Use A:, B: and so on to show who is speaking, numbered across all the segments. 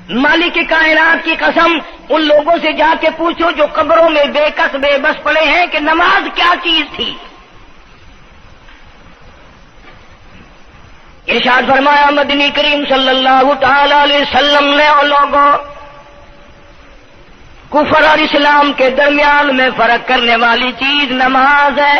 A: مالک کائنات کی قسم ان لوگوں سے جا کے پوچھو جو قبروں میں بے کس بے بس پڑے ہیں کہ نماز کیا چیز تھی۔ ارشاد فرمایا مدنی کریم صلی اللہ تعالی علیہ وسلم نے اور لوگوں کفر اور اسلام کے درمیان میں فرق کرنے والی چیز نماز ہے۔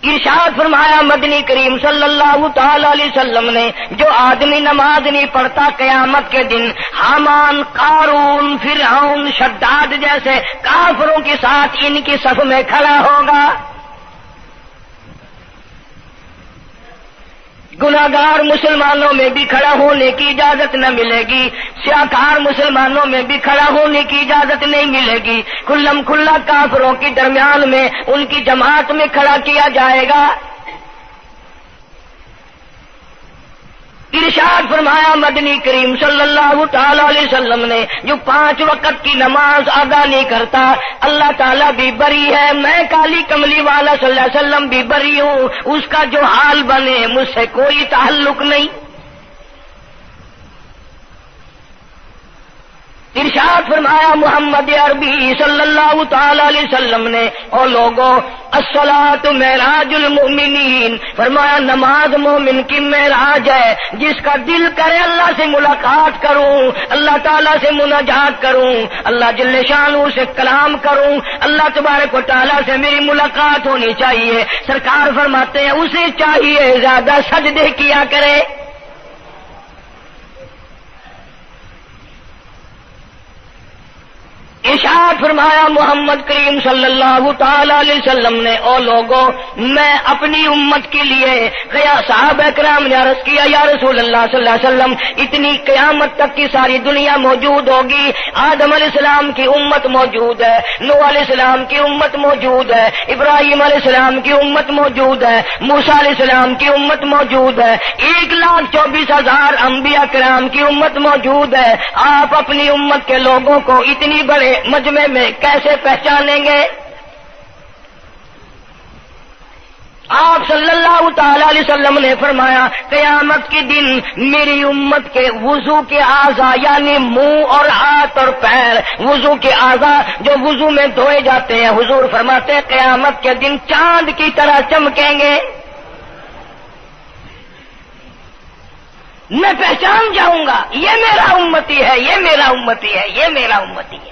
A: ارشاد فرمایا مدنی کریم صلی اللہ تعالی علیہ وسلم نے جو آدمی نماز نہیں پڑھتا قیامت کے دن حامان، قارون، فرعون، شداد جیسے کافروں کے ساتھ ان کی صف میں کھڑا ہوگا۔ گناہگار مسلمانوں میں بھی کھڑا ہونے کی اجازت نہ ملے گی، سیاکار مسلمانوں میں بھی کھڑا ہونے کی اجازت نہیں ملے گی، کھلم کھلا کافروں کے درمیان میں ان کی جماعت میں کھڑا کیا جائے گا۔ ارشاد فرمایا مدنی کریم صلی اللہ تعالی علیہ وسلم نے جو 5 وقت کی نماز ادا نہیں کرتا اللہ تعالیٰ بھی بری ہے، میں کالی کملی والا صلی اللہ علیہ وسلم بھی بری ہوں، اس کا جو حال بنے مجھ سے کوئی تعلق نہیں۔ ارشاد فرمایا محمد عربی صلی اللہ تعالی علیہ وسلم نے اور لوگوں الصلاۃ معراج المؤمنین، فرمایا نماز مومن کی معراج ہے، جس کا دل کرے اللہ سے ملاقات کروں، اللہ تعالیٰ سے مناجات کروں، اللہ جل شانہ سے کلام کروں، اللہ تبارک و تعالیٰ سے میری ملاقات ہونی چاہیے۔ سرکار فرماتے ہیں اسے چاہیے زیادہ سجدے کیا کرے۔ ارشاد فرمایا محمد کریم صلی اللہ تعالی علیہ وسلم نے او لوگوں میں اپنی امت کے لیے صحابہ کرام نے عرض کیا یا رسول اللہ صلی اللہ علیہ وسلم اتنی قیامت تک کی ساری دنیا موجود ہوگی، آدم علیہ السلام کی امت موجود ہے، نوح علیہ السلام کی امت موجود ہے، ابراہیم علیہ السلام کی امت موجود ہے، موسیٰ علیہ السلام کی امت موجود ہے، 1,24,000 انبیاء کرام کی امت موجود ہے، آپ اپنی امت کے لوگوں کو اتنی بڑے مجمع میں کیسے پہچانیں گے؟ آپ صلی اللہ تعالی علیہ وسلم نے فرمایا قیامت کے دن میری امت کے وضو کے اعضاء یعنی منہ اور ہاتھ اور پیر، وضو کے اعضاء جو وضو میں دھوئے جاتے ہیں، حضور فرماتے ہیں قیامت کے دن چاند کی طرح چمکیں گے، میں پہچان جاؤں گا یہ میرا امتی ہے، یہ میرا امتی ہے، یہ میرا امتی ہے۔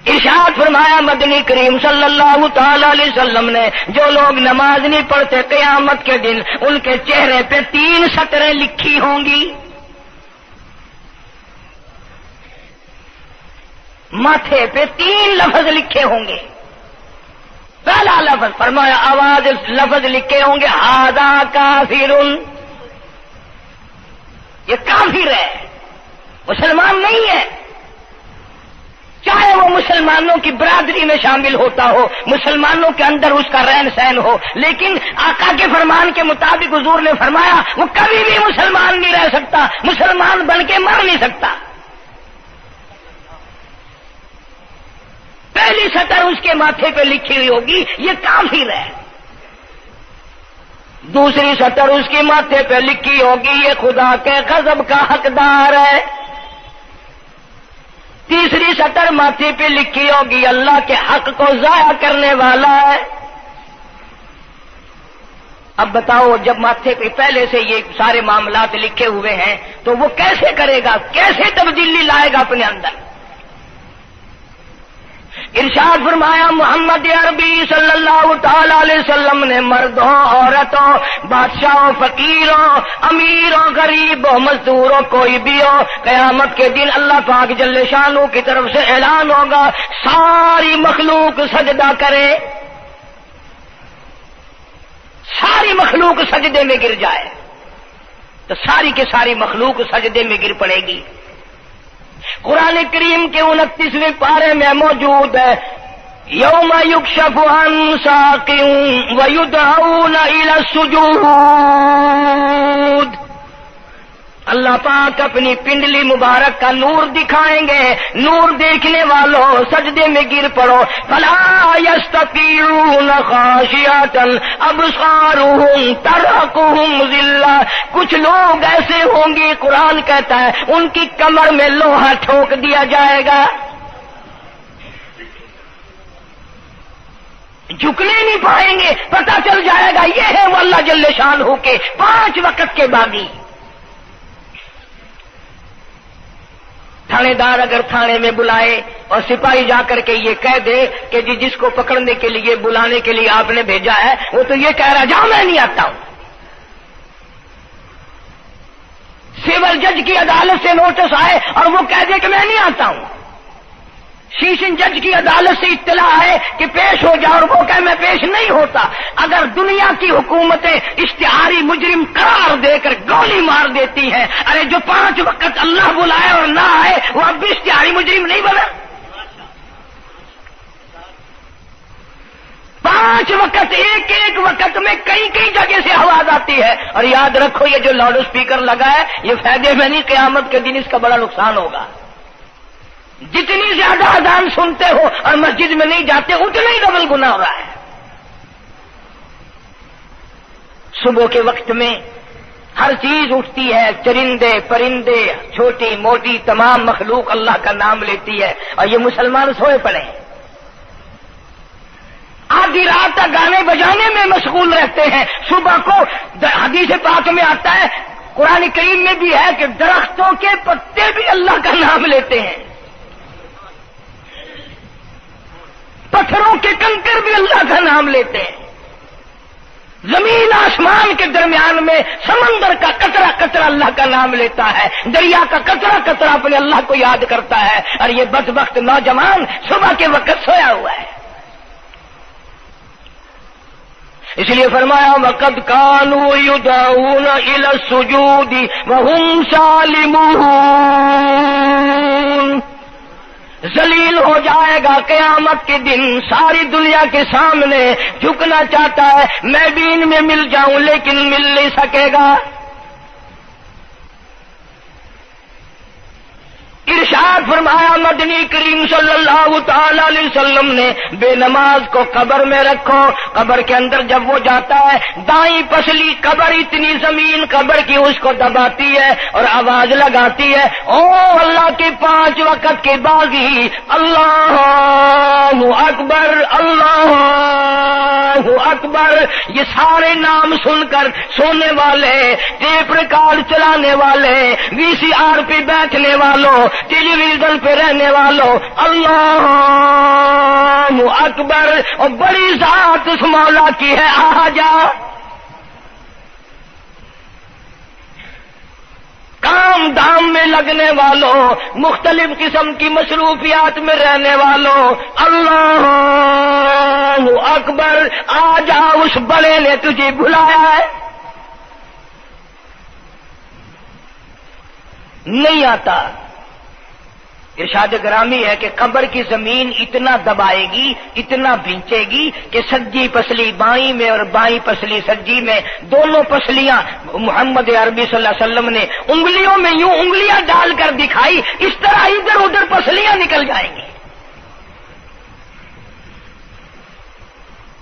A: ارشاد فرمایا مدنی کریم صلی اللہ تعالی علیہ وسلم نے جو لوگ نماز نہیں پڑھتے قیامت کے دن ان کے چہرے پہ 3 سطریں لکھی ہوں گی، ماتھے پہ 3 لفظ لکھے ہوں گے۔ پہلا لفظ فرمایا آواز لفظ لکھے ہوں گے ھذا کافر، یہ کافر ہے، مسلمان نہیں ہے، چاہے وہ مسلمانوں کی برادری میں شامل ہوتا ہو، مسلمانوں کے اندر اس کا رہن سہن ہو، لیکن آقا کے فرمان کے مطابق حضور نے فرمایا وہ کبھی بھی مسلمان نہیں رہ سکتا، مسلمان بن کے مر نہیں سکتا۔ پہلی سطر اس کے ماتھے پہ لکھی ہوئی ہوگی یہ کافر ہے، دوسری سطر اس کے ماتھے پہ لکھی ہوگی یہ خدا کے غضب کا حقدار ہے، تیسری سطر ماتھے پہ لکھی ہوگی اللہ کے حق کو ضائع کرنے والا ہے۔ اب بتاؤ جب ماتھے پہ پہلے سے یہ سارے معاملات لکھے ہوئے ہیں تو وہ کیسے کرے گا، کیسے تبدیلی لائے گا اپنے اندر؟ ارشاد فرمایا محمد عربی صلی اللہ تعالی علیہ وسلم نے مردوں، عورتوں، بادشاہوں، فقیروں، امیروں، غریبوں، مزدوروں، کوئی بھی ہو، قیامت کے دن اللہ پاک جل شانہ کی طرف سے اعلان ہوگا ساری مخلوق سجدہ کرے، ساری مخلوق سجدے میں گر جائے تو ساری کی ساری مخلوق سجدے میں گر پڑے گی۔ قرآن کریم کے 29ویں پارے میں موجود ہے یوم یکشف عن ساق ویدعون الی السجود، اللہ اللہ پاک اپنی پنڈلی مبارک کا نور دکھائیں گے. نور دیکھنے والوں سجدے میں گر پڑو. فلا یستطیعون خاشعۃ ابصارهم ترهقهم ذلہ. کچھ لوگ ایسے ہوں گے قرآن کہتا ہے ان کی کمر میں لوہا ٹھوک دیا جائے گا, جھکنے نہیں پائیں گے. پتہ چل جائے گا یہ ہے وہ اللہ جل شانہ کے 5 وقت کے باغی. تھانے دار اگر تھانے میں بلائے اور سپاہی جا کر کے یہ کہہ دے کہ جس کو پکڑنے کے لیے بلانے کے لیے آپ نے بھیجا ہے وہ تو یہ کہہ رہا جاؤ میں نہیں آتا ہوں. سول جج کی عدالت سے نوٹس آئے اور وہ کہہ دے کہ میں نہیں آتا ہوں. سیشن جج کی عدالت سے اطلاع ہے کہ پیش ہو جاؤ اور وہ کہے میں پیش نہیں ہوتا. اگر دنیا کی حکومتیں اشتہاری مجرم قرار دے کر گولی مار دیتی ہیں, ارے جو 5 وقت اللہ بلائے اور نہ آئے وہ اب بھی اشتہاری مجرم نہیں بنا. 5 وقت ایک وقت میں کئی جگہ سے آواز آتی ہے. اور یاد رکھو یہ جو لاؤڈ اسپیکر لگا ہے یہ فائدے میں نہیں, قیامت کے دن اس کا بڑا نقصان ہوگا. جتنی زیادہ اذان سنتے ہو اور مسجد میں نہیں جاتے اتنا ہی ڈبل گناہ ہو رہا ہے. صبح کے وقت میں ہر چیز اٹھتی ہے, چرندے پرندے چھوٹی موٹی تمام مخلوق اللہ کا نام لیتی ہے اور یہ مسلمان سوئے پڑے ہیں. آدھی رات تک گانے بجانے میں مشغول رہتے ہیں. صبح کو حدیث پاک میں آتا ہے, قرآن کریم میں بھی ہے کہ درختوں کے پتے بھی اللہ کا نام لیتے ہیں, پتھروں کے کنکر بھی اللہ کا نام لیتے ہیں. زمین آسمان کے درمیان میں سمندر کا قطرہ قطرہ اللہ کا نام لیتا ہے, دریا کا قطرہ قطرہ اپنے اللہ کو یاد کرتا ہے. اور یہ بدبخت نوجوان صبح کے وقت سویا ہوا ہے. اس لیے فرمایا وَقَدْ كَانُوا يُدْعَوْنَ إِلَى السُّجُودِ وَهُمْ سَالِمُونَ. ذلیل ہو جائے گا قیامت کے دن, ساری دنیا کے سامنے جھکنا چاہتا ہے میں بھی ان میں مل جاؤں لیکن مل نہیں سکے گا. ارشاد فرمایا مدنی کریم صلی اللہ تعالی علیہ وسلم نے بے نماز کو قبر میں رکھو. قبر کے اندر جب وہ جاتا ہے دائیں پسلی قبر اتنی زمین قبر کی اس کو دباتی ہے اور آواز لگاتی ہے او اللہ کے 5 وقت کے باغی اللہ اکبر اللہ اکبر. یہ سارے نام سن کر سونے والے, ٹیپ ریکارڈ چلانے والے, VCR پہ بیٹھنے والوں, ٹیلی ویژن پہ رہنے والوں اللہ اکبر. اور بڑی ذات اس مولا کی ہے آ جا. کام دام میں لگنے والوں, مختلف قسم کی مصروفیات میں رہنے والوں اللہ اکبر. آ جا, اس بڑے نے تجھے بلایا ہے. نہیں آتا. ارشاد گرامی ہے کہ قبر کی زمین اتنا دبائے گی, اتنا بھینچے گی کہ سجی پسلی بائیں میں اور بائیں پسلی سجی میں, دونوں پسلیاں محمد عربی صلی اللہ علیہ وسلم نے انگلیوں میں یوں انگلیاں ڈال کر دکھائی, اس طرح ادھر ادھر پسلیاں نکل جائیں گی.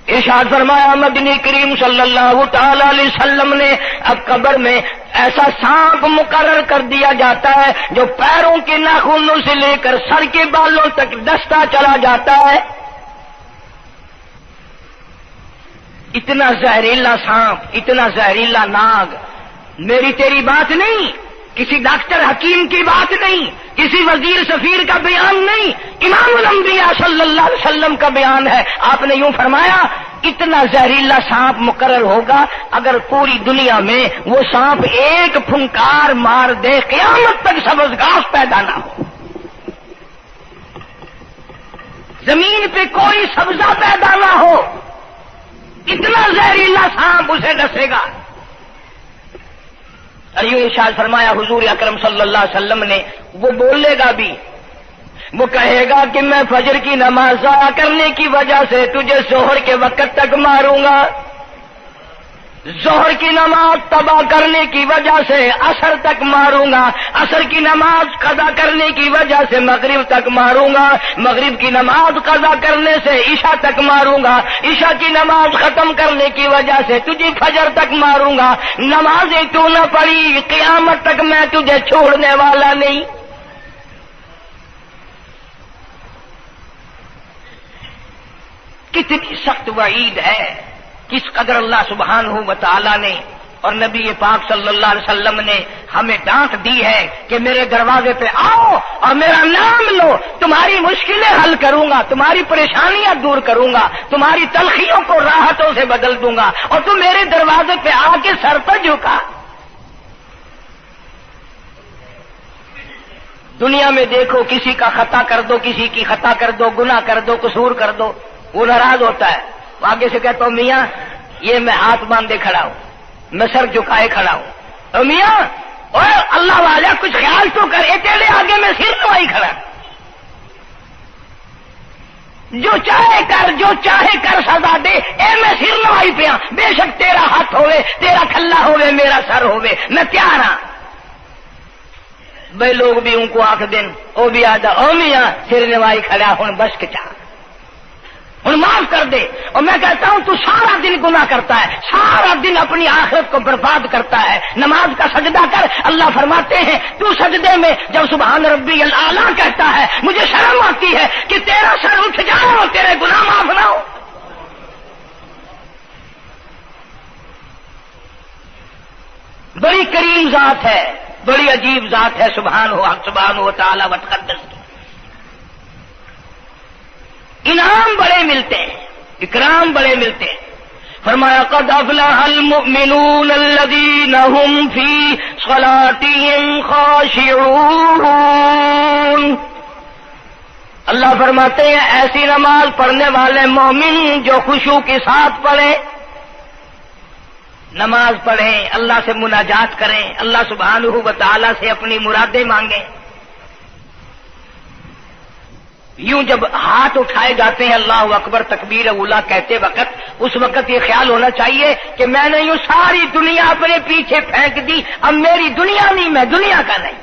A: ارشاد فرمایا مدنی کریم صلی اللہ تعالی علیہ وسلم نے اب قبر میں ایسا سانپ مقرر کر دیا جاتا ہے جو پیروں کے ناخنوں سے لے کر سر کے بالوں تک ڈستا چلا جاتا ہے. اتنا زہریلا سانپ, اتنا زہریلا ناگ. میری تیری بات نہیں, کسی ڈاکٹر حکیم کی بات نہیں, کسی وزیر سفیر کا بیان نہیں, امام الانبیاء صلی اللہ علیہ وسلم کا بیان ہے. آپ نے یوں فرمایا اتنا زہریلا سانپ مقرر ہوگا اگر پوری دنیا میں وہ سانپ ایک پھنکار مار دے قیامت تک سبز گھاس پیدا نہ ہو, زمین پہ کوئی سبزہ پیدا نہ ہو, اتنا زہریلا سانپ اسے ڈسے گا. اور یوں ارشاد فرمایا حضور اکرم صلی اللہ علیہ وسلم نے, وہ بولے گا بھی, وہ کہے گا کہ میں فجر کی نماز ضائع کرنے کی وجہ سے تجھے ظہر کے وقت تک ماروں گا. ظہر کی نماز تباہ کرنے کی وجہ سے عصر تک ماروں گا، عصر کی نماز قضا کرنے کی وجہ سے مغرب تک ماروں گا، مغرب کی نماز قضا کرنے سے عشاء تک ماروں گا، عشاء کی نماز ختم کرنے کی وجہ سے تجھے فجر تک ماروں گا، نمازیں تو نہ پڑھی قیامت تک میں تجھے چھوڑنے والا نہیں۔ کتنی سخت وعید ہے، کس قدر اللہ سبحانہ و تعالی نے اور نبی پاک صلی اللہ علیہ وسلم نے ہمیں ڈانٹ دی ہے کہ میرے دروازے پہ آؤ اور میرا نام لو، تمہاری مشکلیں حل کروں گا، تمہاری پریشانیاں دور کروں گا، تمہاری تلخیوں کو راحتوں سے بدل دوں گا، اور تم میرے دروازے پہ آ کے سر پر جھکا۔ دنیا میں دیکھو، کسی کا خطا کر دو، کسی کی خطا کر دو، گناہ کر دو، قصور کر دو، وہ ناراض ہوتا ہے، وہ آگے سے کہتا ہوں میاں یہ میں ہاتھ باندھے کھڑا ہوں، میں سر جھکائے کھڑا ہوں، اور میاں اوے اللہ والا کچھ خیال تو کر، تیرے آگے میں سر نوائی کھڑا، جو چاہے کر، جو چاہے کر سزا دے، اے میں سر نوائی پہ ہاں، بے شک تیرا ہاتھ ہوئے، تیرا کھلا ہوئے، میرا سر ہوئے، میں تیار ہاں۔ بھائی لوگ بھی ان کو آنکھ دن وہ بھی آدھا او میاں سر نوائی کھڑا ہوں، بس کے چاہ ہوں معاف کر دے۔ اور میں کہتا ہوں تو سارا دن گناہ کرتا ہے، سارا دن اپنی آخرت کو برباد کرتا ہے، نماز کا سجدہ کر، اللہ فرماتے ہیں تو سجدے میں جب سبحان ربی الاعلیٰ کہتا ہے مجھے شرم آتی ہے کہ تیرا سر اٹھ جائے اور تیرے گناہ معاف نہ ہو۔ بڑی کریم ذات ہے، بڑی عجیب ذات ہے سبحانہ و تعالی و تقدس کی، انعام بڑے ملتے ہیں، اکرام بڑے ملتے ہیں۔ فرمایا قد افلح المؤمنون الذین هم فی صلاتهم خاشعون، اللہ فرماتے ہیں ایسی نماز پڑھنے والے مومن جو خشوع کے ساتھ پڑھیں، نماز پڑھیں، اللہ سے مناجات کریں، اللہ سبحانہ و تعالی سے اپنی مرادیں مانگیں۔ یوں جب ہاتھ اٹھائے جاتے ہیں اللہ اکبر تکبیر اولا کہتے وقت، اس وقت یہ خیال ہونا چاہیے کہ میں نے یوں ساری دنیا اپنے پیچھے پھینک دی، اب میری دنیا نہیں، میں دنیا کا نہیں۔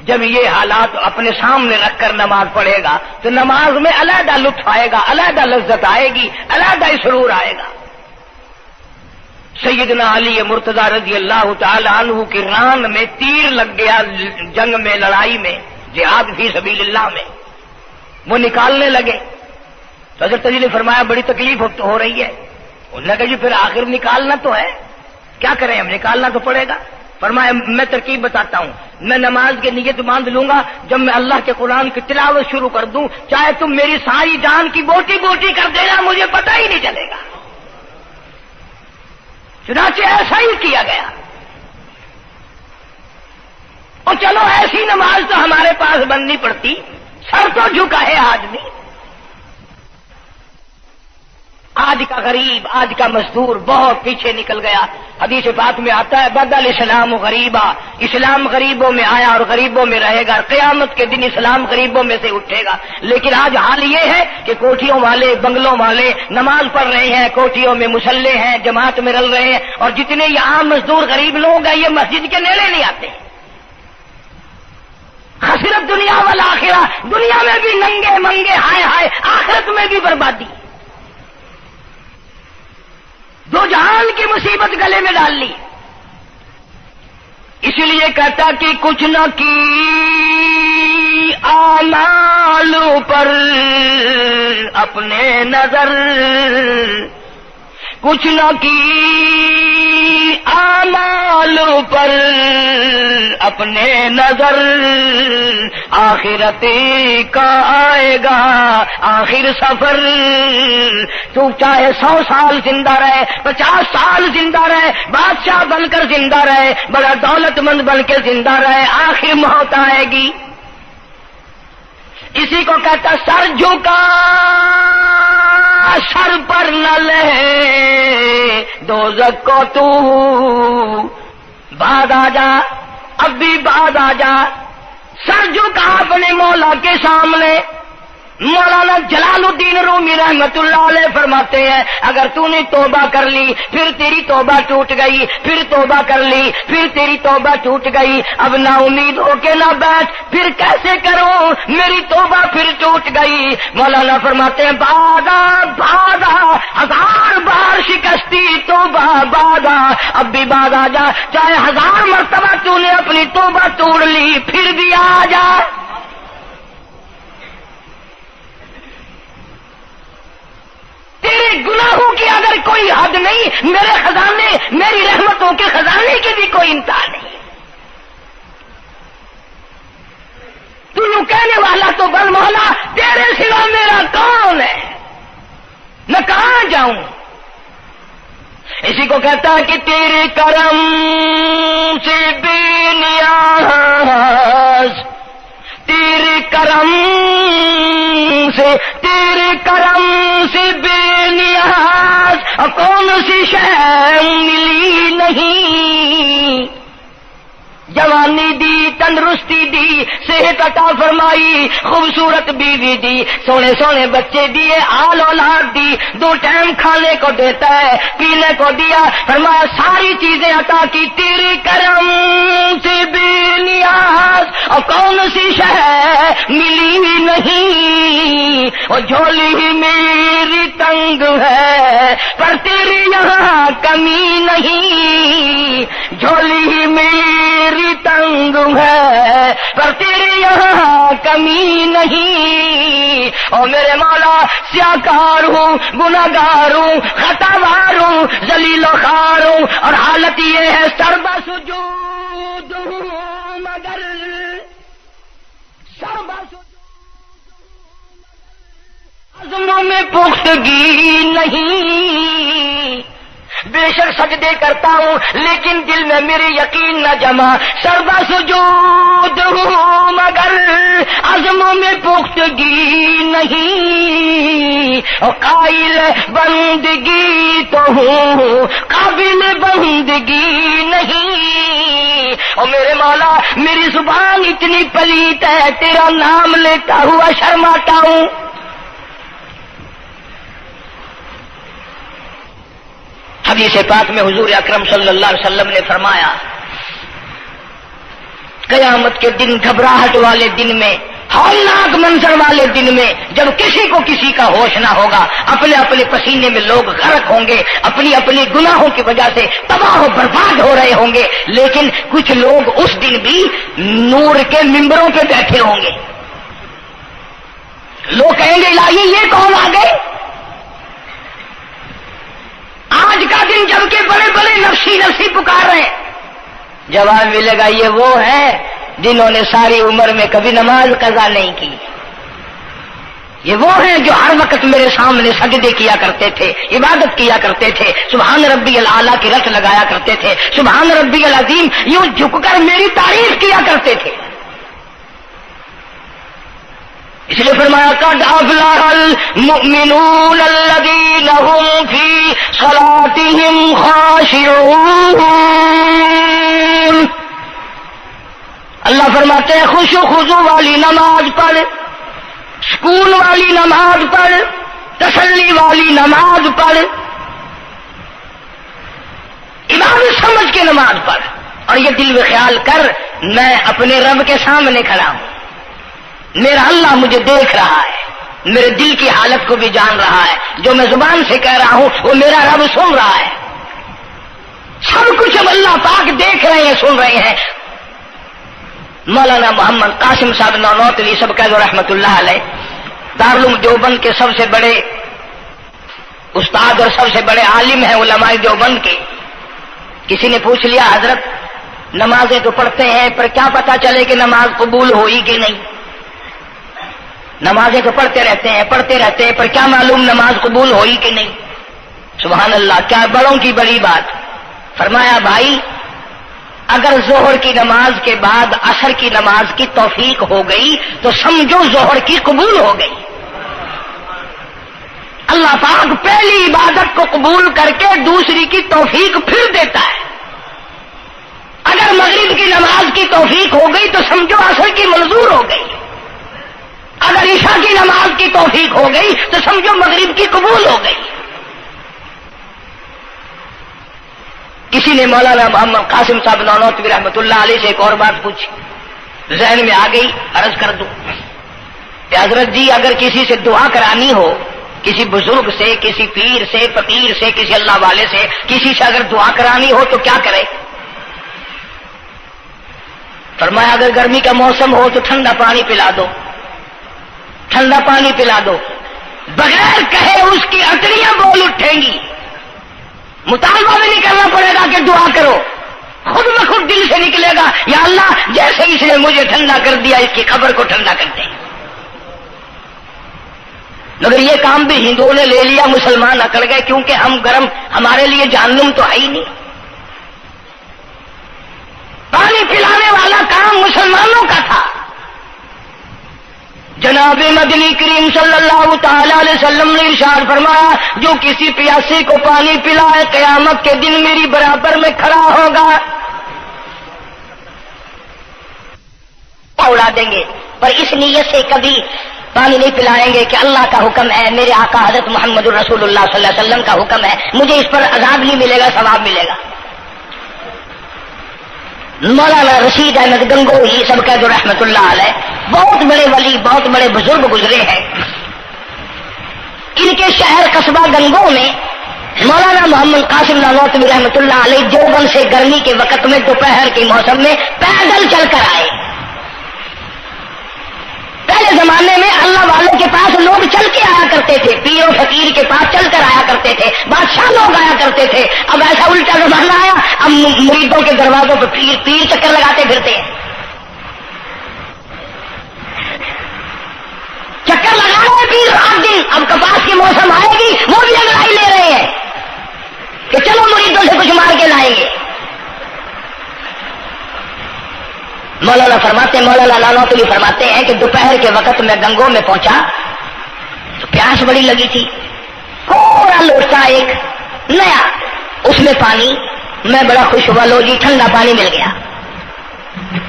A: جب یہ حالات اپنے سامنے رکھ کر نماز پڑھے گا تو نماز میں علیحدہ لطف آئے گا، علیحدہ لذت آئے گی، علیحدہ سرور آئے گا۔ سیدنا علی مرتضی رضی اللہ تعالی عنہ کی ران میں تیر لگ گیا، جنگ میں، لڑائی میں، جہاد فی سبیل اللہ میں، وہ نکالنے لگے تو حضرت علی نے فرمایا بڑی تکلیف ہو رہی ہے۔ انہوں نے کہا جی پھر آخر نکالنا تو ہے، کیا کریں ہم، نکالنا تو پڑے گا۔ فرمایا میں ترکیب بتاتا ہوں، میں نماز کی نیت باندھ لوں گا، جب میں اللہ کے قرآن کی تلاوت شروع کر دوں چاہے تم میری ساری جان کی بوٹی بوٹی کر دینا، مجھے پتہ ہی نہیں چلے گا۔ چنانچہ ایسا ہی کیا گیا، اور چلو ایسی نماز تو ہمارے پاس بننی پڑتی، سر تو جھکا ہے آدمی۔ آج کا غریب، آج کا مزدور بہت پیچھے نکل گیا۔ حدیث پاک میں آتا ہے بدل اسلام غریبا، اسلام غریبوں میں آیا اور غریبوں میں رہے گا، قیامت کے دن اسلام غریبوں میں سے اٹھے گا۔ لیکن آج حال یہ ہے کہ کوٹھیوں والے، بنگلوں والے نماز پڑھ رہے ہیں، کوٹھیوں میں مصلے ہیں، جماعت میں رل رہے ہیں، اور جتنے یہ عام مزدور غریب لوگ ہیں یہ مسجد کے نیڑے نہیں آتے۔ خسرت دنیا والآخرہ، دنیا میں بھی ننگے منگے، ہائے ہائے، آخرت میں بھی بربادی، دو جہان کی مصیبت گلے میں ڈال لی۔ اس لیے کہتا کہ کچھ نہ کی اعمال پر اپنے نظر، کچھ نہ کی اعمال پر اپنے نظر، آخرت کا آئے گا آخر سفر۔ تو چاہے 100 سال زندہ رہے، 50 سال زندہ رہے، بادشاہ بن کر زندہ رہے، بڑا دولت مند بن کے زندہ رہے، آخر موت آئے گی۔ اسی کو کہتا سر جھکا سر پر نہ لے دوزخ کو تو، بعد آ جا، اب بھی بعد آ جا، سر جھکا اپنے مولا کے سامنے، مولانا جلال الدین رومی رحمت اللہ علیہ فرماتے ہیں اگر تو نے توبہ کر لی پھر تیری توبہ ٹوٹ گئی، پھر توبہ کر لی پھر تیری توبہ ٹوٹ گئی، اب نا امید ہو کے نہ بیٹھ، پھر کیسے کروں میری توبہ پھر ٹوٹ گئی۔ مولانا فرماتے ہیں بادا بادا، 1000 بار شکستی توبہ بادا، اب بھی بادا جا، چاہے 1000 مرتبہ تو نے اپنی توبہ توڑ لی پھر بھی آ جا۔ تیرے گناہوں کی اگر کوئی حد نہیں، میرے خزانے، میری رحمتوں کے خزانے کی بھی کوئی انتہا نہیں۔ تو یوں کہنے والا تو بل مولا تیرے سوا میرا کون ہے، میں کہاں جاؤں؟ اسی کو کہتا ہے کہ تیرے کرم سے بے نیاز، تیرے کرم سے، تیرے کرم سے بے نیاز کون سی شے ملی نہیں، جوانی دی، تندرستی دی، صحت عطا فرمائی، خوبصورت بیوی دی، سونے سونے بچے دیے، آل اولاد دی، 2 ٹائم کھانے کو دیتا ہے، پینے کو دیا، فرمایا ساری چیزیں عطا کی، تیرے کرم سے بے نیاز اور کون سی شے ملی نہیں، اور جھولی میری تنگ ہے پر تیرے یہاں کمی نہیں، جھولی میری تنگ ہے پر تیرے یہاں کمی نہیں، اور میرے مولا سیاکار ہوں، گناہگار ہوں، خطاوار ہوں، ذلیل و خوار ہوں، اور حالت یہ ہے سربا سجود ہوں مگر سربا عزموں میں پختگی نہیں، بے شک سجدے کرتا ہوں لیکن دل میں میرے یقین نہ جمع، سربا سجود ہوں مگر عزموں میں پختگی نہیں، اور قائل بندگی تو ہوں قابل بندگی نہیں، اور میرے مولا میری زبان اتنی پلیت ہے تیرا نام لیتا ہوا شرماتا ہوں۔ حدیث پاک میں حضور اکرم صلی اللہ علیہ وسلم نے فرمایا قیامت کے دن، گھبراہٹ والے دن میں، ہولناک منظر والے دن میں، جب کسی کو کسی کا ہوش نہ ہوگا، اپنے اپنے پسینے میں لوگ غرق ہوں گے، اپنی اپنی گناہوں کی وجہ سے تباہ و برباد ہو رہے ہوں گے، لیکن کچھ لوگ اس دن بھی نور کے ممبروں پہ بیٹھے ہوں گے، لوگ کہیں گے الہی یہ کون آ گئے؟ آج کا دن جبکہ بڑے بڑے نفسی نفسی پکار رہے ہیں، جواب ملے گا یہ وہ ہے جنہوں نے ساری عمر میں کبھی نماز قضا نہیں کی، یہ وہ ہیں جو ہر وقت میرے سامنے سجدے کیا کرتے تھے، عبادت کیا کرتے تھے، سبحان ربی الاعلیٰ کی رٹ لگایا کرتے تھے، سبحان ربی العظیم یوں جھک کر میری تعریف کیا کرتے تھے۔ اس لیے فرمایا قد افلح المؤمنون الذین هم فی صلاتهم خاشعون، اللہ فرماتے ہیں خوش و خضوع والی نماز پڑھ، سکون والی نماز پڑھ، تسلی والی نماز پڑھ، عبادت سمجھ کے نماز پڑھ، اور یہ دل میں خیال کر میں اپنے رب کے سامنے کھڑا ہوں، میرا اللہ مجھے دیکھ رہا ہے، میرے دل کی حالت کو بھی جان رہا ہے، جو میں زبان سے کہہ رہا ہوں وہ میرا رب سن رہا ہے، سب کچھ اب اللہ پاک دیکھ رہے ہیں، سن رہے ہیں۔ مولانا محمد قاسم صاحب نانوتوی سب کہہ دو رحمت اللہ علیہ، دارالعلوم دیوبند کے سب سے بڑے استاد اور سب سے بڑے عالم ہیں علماء دیوبند کے۔ کسی نے پوچھ لیا حضرت نمازیں تو پڑھتے ہیں پر کیا پتا چلے کہ نماز قبول ہوئی کہ نہیں؟ نمازیں تو پڑھتے رہتے ہیں پر کیا معلوم نماز قبول ہوئی کہ نہیں؟ سبحان اللہ، کیا بڑوں کی بڑی بات۔ فرمایا بھائی اگر ظہر کی نماز کے بعد عصر کی نماز کی توفیق ہو گئی تو سمجھو ظہر کی قبول ہو گئی۔ اللہ پاک پہلی عبادت کو قبول کر کے دوسری کی توفیق پھر دیتا ہے۔ اگر مغرب کی نماز کی توفیق ہو گئی تو سمجھو عصر کی منظور ہو گئی۔ اگر عشاء کی نماز کی توفیق ہو گئی تو سمجھو مغرب کی قبول ہو گئی. کسی نے مولانا محمد قاسم صاحب نانوتوی رحمۃ اللہ علیہ سے ایک اور بات پوچھی، ذہن میں آ گئی، عرض کر دوں کہ حضرت جی اگر کسی سے دعا کرانی ہو، کسی بزرگ سے، کسی پیر سے، فقیر سے، کسی اللہ والے سے، کسی سے اگر دعا کرانی ہو تو کیا کرے؟ فرمایا اگر گرمی کا موسم ہو تو ٹھنڈا پانی پلا دو، ٹھنڈا پانی پلا دو، بغیر کہے اس کی اٹڑیاں بول اٹھیں گی، مطالبہ بھی نہیں کرنا پڑے گا کہ دعا کرو، خود بخود دل سے نکلے گا یا اللہ جیسے اس نے مجھے ٹھنڈا کر دیا اس کی قبر کو ٹھنڈا کر دیں. مگر یہ کام بھی ہندوؤں نے لے لیا، مسلمان اکڑ گئے کیونکہ ہم گرم، ہمارے لیے جہنم تو ہے ہی نہیں. پانی پلانے والا کام مسلمانوں کا تھا. جناب مدنی کریم صلی اللہ تعالی علیہ وسلم نے ارشاد فرمایا جو کسی پیاسے کو پانی پلائے قیامت کے دن میری برابر میں کھڑا ہوگا. اڑا دیں گے پر اس نیت سے کبھی پانی نہیں پلائیں گے کہ اللہ کا حکم ہے، میرے آقا حضرت محمد الرسول اللہ صلی اللہ علیہ وسلم کا حکم ہے، مجھے اس پر عذاب نہیں ملے گا، ثواب ملے گا. مولانا رشید احمد گنگوہی سب کا جو رحمت اللہ علیہ بہت بڑے ولی، بہت بڑے بزرگ گزرے ہیں. ان کے شہر قصبہ گنگو میں مولانا محمد قاسم نانوتوی رحمت اللہ علیہ دیوبند سے گرمی کے وقت میں دوپہر کے موسم میں پیدل چل کر آئے. پہلے زمانے میں اللہ والوں کے پاس لوگ چل کے آیا کرتے تھے، پیر و فقیر کے پاس چل کر آیا کرتے تھے، بادشاہ لوگ آیا کرتے تھے. اب ایسا الٹا زمانہ آیا، اب مریدوں کے دروازوں پہ پیر چکر لگاتے پھرتے ہیں. چکر لگا رہے پیر رات دن. اب کپاس کی موسم آئے گی وہ بھی لڑائی لے رہے ہیں کہ چلو مریدوں سے کچھ مار کے لائیں گے. مولانا فرماتے، مولانا نانوتوی فرماتے ہیں کہ دوپہر کے وقت میں گنگو میں پہنچا تو پیاس بڑی لگی تھی. تھوڑا لوٹا ایک نیا، اس میں پانی، میں بڑا خوش ہوا، لو جی ٹھنڈا پانی مل گیا.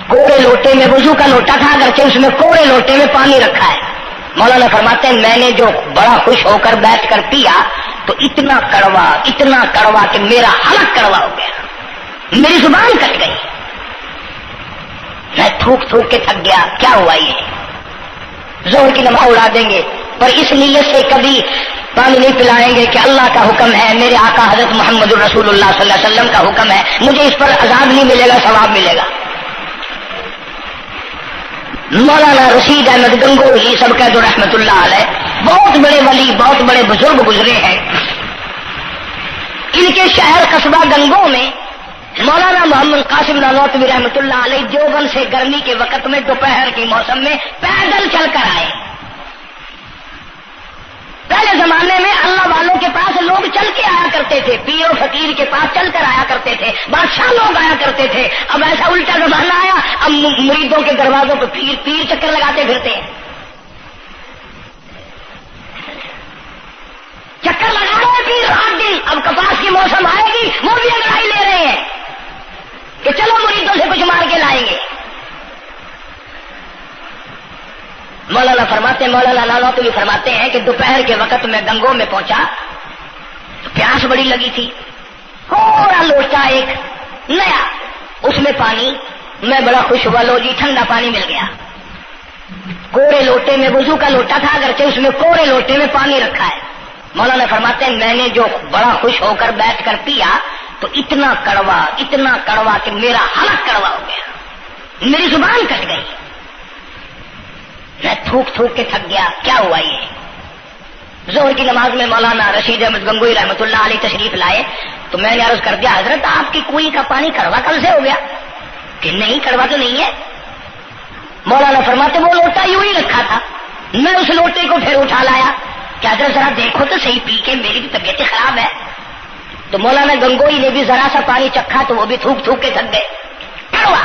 A: کوڑے لوٹے میں، وضو کا لوٹا تھا اگرچہ اس میں کوڑے لوٹے میں پانی رکھا ہے. مولانا فرماتے ہیں میں نے جو بڑا خوش ہو کر بیٹھ کر پیا تو اتنا کڑوا کہ میرا حلق کڑوا ہو گیا، میری زبان کٹ گئی، میں تھوک کے تھک گیا. کیا ہوا یہ ظہر کی نماز اڑا دیں گے پر اس نیت سے کبھی پانی نہیں پلائیں گے کہ اللہ کا حکم ہے، میرے آقا حضرت محمد الرسول اللہ صلی اللہ علیہ وسلم کا حکم ہے، مجھے اس پر عذاب نہیں ملے گا، ثواب ملے گا. مولانا رشید احمد گنگوہی سب کا جو رحمت اللہ علیہ بہت بڑے ولی، بہت بڑے بزرگ گزرے ہیں. ان کے شہر قصبہ گنگو میں مولانا محمد قاسم نانوتوی رحمت اللہ علیہ دیوبند سے گرمی کے وقت میں دوپہر کے موسم میں پیدل چل کر آئے. پہلے زمانے میں اللہ والوں کے پاس لوگ چل کے آیا کرتے تھے، پیر و فقیر کے پاس چل کر آیا کرتے تھے، بادشاہ لوگ آیا کرتے تھے. اب ایسا الٹا زمانہ آیا، اب مریدوں کے دروازوں پہ پیر چکر لگاتے پھرتے ہیں. چکر لگا رہے پیر رات دن. اب کپاس کی موسم آئے گی وہ بھی لڑائی لے رہے ہیں کہ چلو مریدوں سے کچھ مار کے لائیں گے. مولانا فرماتے ہیں، مولانا نانوتوی فرماتے ہیں کہ دوپہر کے وقت میں گنگو میں پہنچا تو پیاس بڑی لگی تھی. تھوڑا لوٹا ایک نیا، اس میں پانی، میں بڑا خوش ہوا، لو جی ٹھنڈا پانی مل گیا. کوڑے لوٹے میں، وضو کا لوٹا تھا اگرچہ اس میں کوڑے لوٹے میں پانی رکھا ہے. مولانا فرماتے ہیں میں نے جو بڑا خوش ہو کر بیٹھ کر پیا تو اتنا کڑوا کہ میرا حلق کڑوا ہو گیا، میری زبان کٹ گئی، میں تھوک کے تھک گیا. کیا ہوا یہ ظہر کی نماز میں مولانا رشید احمد گنگوہی رحمت اللہ علیہ تشریف لائے تو میں نے عرض کر دیا حضرت آپ کی کنویں کا پانی کڑوا کل سے ہو گیا؟ کہ نہیں کڑوا تو نہیں ہے. مولانا فرماتے وہ لوٹا یوں ہی رکھا تھا. میں اس لوٹے کو پھر اٹھا لایا کہ حضرت ذرا دیکھو تو صحیح پی کے، میری بھی طبیعت خراب ہے. تو مولانا گنگوہی نے بھی ذرا سا پانی چکھا تو وہ بھی تھوک کے تھک گئے، کڑوا.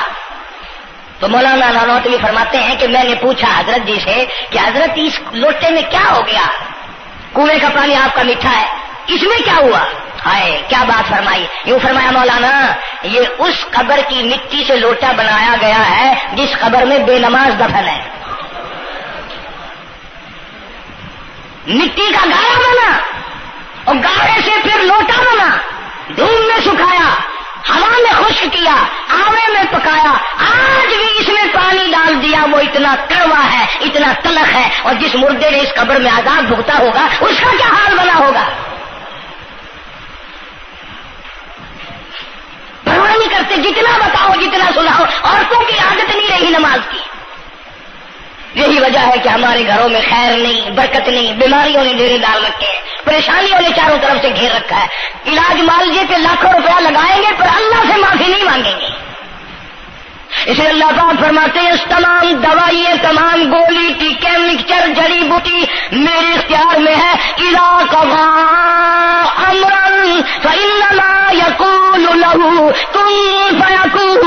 A: تو مولانا نانوتوی فرماتے ہیں کہ میں نے پوچھا حضرت جی سے کہ حضرت اس لوٹے میں کیا ہو گیا؟ کنویں کا پانی آپ کا میٹھا ہے، اس میں کیا ہوا؟ ہائے کیا بات فرمائی. یوں فرمایا مولانا یہ اس قبر کی مٹی سے لوٹا بنایا گیا ہے جس قبر میں بے نماز دفن ہے. مٹی کا گاڑا بنا اور گاڑے سے پھر لوٹا بنا، دھوپ میں سکھایا، ہوا میں خشک کیا، آوے میں پکایا، آج بھی اس میں پانی ڈال دیا، وہ اتنا کڑوا ہے، اتنا تلخ ہے، اور جس مردے نے اس قبر میں عذاب بھگتا ہوگا اس کا کیا حال بنا ہوگا؟ پرواہ نہیں کرتے، جتنا بتاؤ جتنا سناؤ، عورتوں کی عادت نہیں رہی نماز کی۔ یہی وجہ ہے کہ ہمارے گھروں میں خیر نہیں، برکت نہیں، بیماریوں نے ڈیرے ڈال رکھے ہیں، پریشانیوں نے چاروں طرف سے گھیر رکھا ہے۔ علاج معالجے پہ لاکھوں روپیہ لگائیں گے پر اللہ سے معافی نہیں مانگیں گے۔ اس لیے اللہ پاک فرماتے ہیں اس تمام دوائیں، تمام گولی ٹیکے مکسچر جڑی بوٹی میرے اختیار میں ہے۔ اذا قضى امرا فانما يقول له كن فيكون۔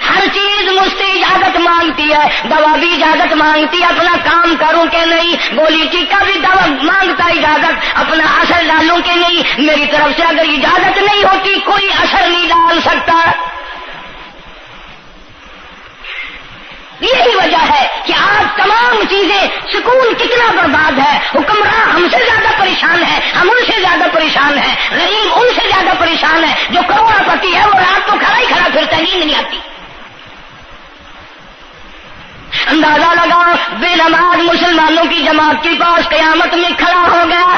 A: ہر چیز مجھ سے اجازت مانگتی ہے، دوا بھی اجازت مانگتی ہے اپنا کام کروں کہ نہیں، گولی ٹیکا بھی دوا مانگتا اجازت اپنا اثر ڈالوں کہ نہیں۔ میری طرف سے اگر اجازت نہیں ہوتی کوئی اثر نہیں ڈال سکتا۔ یہی وجہ ہے کہ آج تمام چیزیں، سکون کتنا برباد ہے، حکمراں ہم سے زیادہ پریشان ہے، ہم ان سے زیادہ پریشان ہیں، غریب ان سے زیادہ پریشان ہے، جو کروڑا پتی ہے وہ رات کو کھڑا ہی کھڑا پھرتا، نیند نہیں آتی۔ اندازہ لگا بے نماز مسلمانوں کی جماعت کے پاس قیامت میں کھڑا ہو گیا،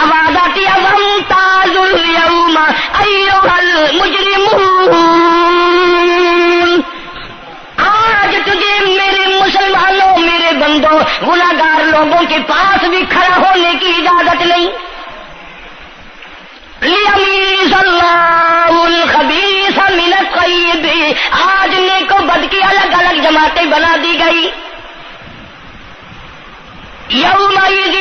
A: آواز آتی ہے وَامْتَازُوا الْيَوْمَ أَيُّهَا الْمُجْرِمُونَ، آج تجھے میرے مسلمانوں، میرے بندوں، گناہگار لوگوں کے پاس بھی کھڑا ہونے کی اجازت نہیں۔ لِيَمِيزَ اللَّهُ الْخَبِيثَ مِنَ الطَّيِّبِ، آج نیک و بد کی الگ الگ جماعتیں بنا دی گئی۔ یومئذ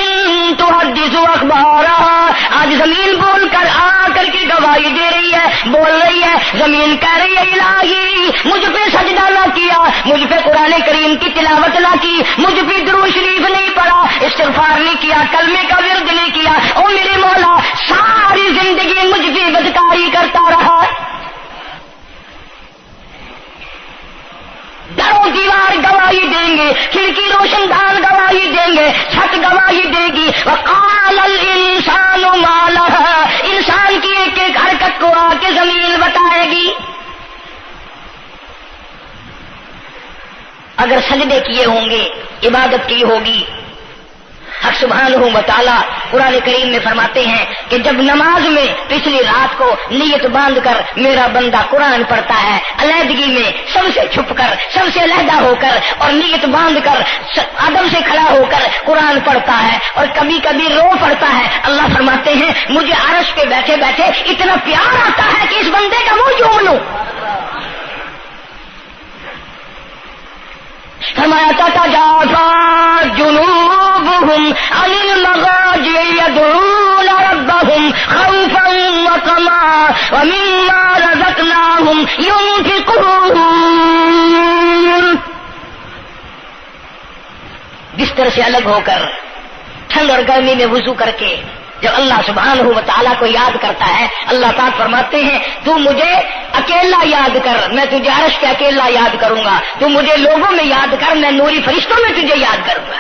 A: تحدث اخبارها، آج زمین بول کر آ کر کے گواہی دے رہی ہے، بول رہی ہے، زمین کہہ رہی ہے الہی مجھ پہ سجدہ نہ کیا، مجھ پہ قرآن کریم کی تلاوت نہ کی، مجھ پہ درود شریف نہیں پڑھا، استغفار نہیں کیا، کلمے کا ورد نہیں کیا، او میرے مولا ساری زندگی مجھ پہ بدکاری کرتا رہا۔ درو دیوار گواہی دیں گے، کھڑکی روشن دان گواہی دیں گے، چھت گواہی دے گی۔ وقال الانسان ما لها، انسان کی ایک ایک حرکت کو آ کے زمین بتائے گی۔ اگر سجدے کیے ہوں گے، عبادت کی ہوگی، حق سبحانہ و تعالی قرآن کریم میں فرماتے ہیں کہ جب نماز میں پچھلی رات کو نیت باندھ کر میرا بندہ قرآن پڑھتا ہے، علیحدگی میں سب سے چھپ کر، سب سے علیحدہ ہو کر اور نیت باندھ کر ادب سے کھڑا ہو کر قرآن پڑھتا ہے اور کبھی کبھی رو پڑتا ہے، اللہ فرماتے ہیں مجھے عرش پہ بیٹھے بیٹھے اتنا پیار آتا ہے کہ اس بندے کا منہ چوم لوں۔ فرمایا تتجافى جنوبهم عن المضاجع يدعون ربهم خوفا وطمعا ومما رزقناهم ينفقون۔ بستر سے الگ ہو کر ٹھنڈ اور گرمی میں وضو کر کے جب اللہ سبحانہ و تعالیٰ کو یاد کرتا ہے، اللہ پاک فرماتے ہیں تو مجھے اکیلا یاد کر، میں تجھے عرش پہ اکیلا یاد کروں گا، تو مجھے لوگوں میں یاد کر، میں نوری فرشتوں میں تجھے یاد کروں گا۔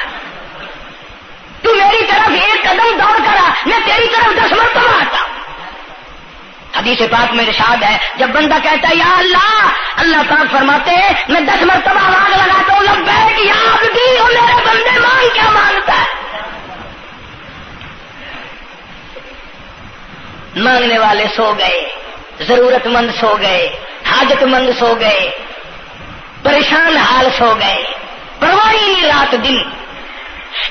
A: تو میری طرف ایک قدم دوڑ کرا، میں تیری طرف 10 مرتبہ آتا ہوں۔ حدیث پاک میں ارشاد ہے جب بندہ کہتا ہے یا اللہ، اللہ پاک فرماتے ہیں میں 10 مرتبہ آواز لگاتا ہوں لبیک یا عبدی، او میرے بندے مانگ کیا مانگتا ہے؟ مانگنے والے سو گئے، ضرورت مند سو گئے، حاجت مند سو گئے، پریشان حال سو گئے، پرواہ نہیں رات دن۔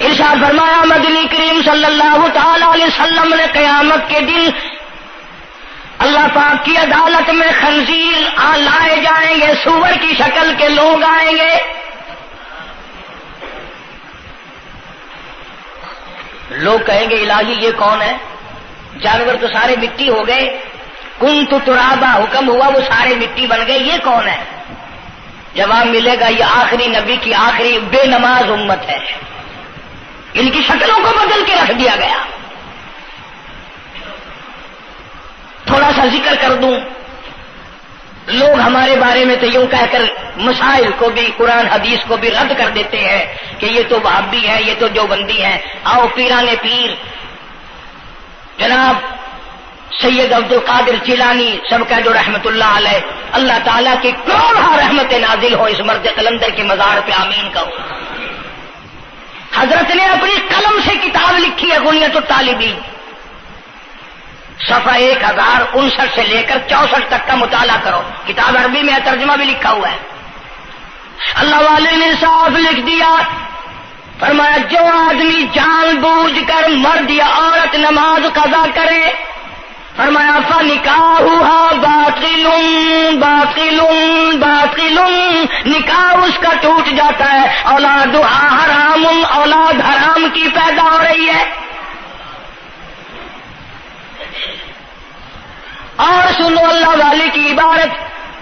A: ارشاد فرمایا مدنی کریم صلی اللہ تعالی علیہ وسلم نے قیامت کے دن اللہ پاک کی عدالت میں خنزیر لائے جائیں گے، سور کی شکل کے لوگ آئیں گے، لوگ کہیں گے الہی یہ کون ہے؟ جانور تو سارے مٹی ہو گئے، کنت ترابا حکم ہوا وہ سارے مٹی بن گئے، یہ کون ہے؟ جواب ملے گا یہ آخری نبی کی آخری بے نماز امت ہے، ان کی شکلوں کو بدل کے رکھ دیا گیا۔ تھوڑا سا ذکر کر دوں، لوگ ہمارے بارے میں تو یوں کہہ کر مسائل کو بھی قرآن حدیث کو بھی رد کر دیتے ہیں کہ یہ تو وہابی ہے، یہ تو دیوبندی ہے۔ آؤ پیران پیر جناب سید عبد القادر جیلانی سب کہہ دو رحمت اللہ علیہ، اللہ تعالیٰ کی کروڑہ رحمت نازل ہو اس مرد قلندر کے مزار پہ، آمین کہو۔ حضرت نے اپنی قلم سے کتاب لکھی ہے غنیت الطالبین، صفحہ 1059 سے لے کر 64 تک کا مطالعہ کرو، کتاب عربی میں ترجمہ بھی لکھا ہوا ہے۔ اللہ والے نے صاف لکھ دیا، فرمایا جو آدمی جان بوجھ کر مرد یا عورت نماز قضا کرے، فرمایا فنکاحها باطل باطل باطل، نکاح اس کا ٹوٹ جاتا ہے، اولادها حرام، اولاد حرام کی پیدا ہو رہی ہے۔ اور سنو اللہ والے کی عبارت،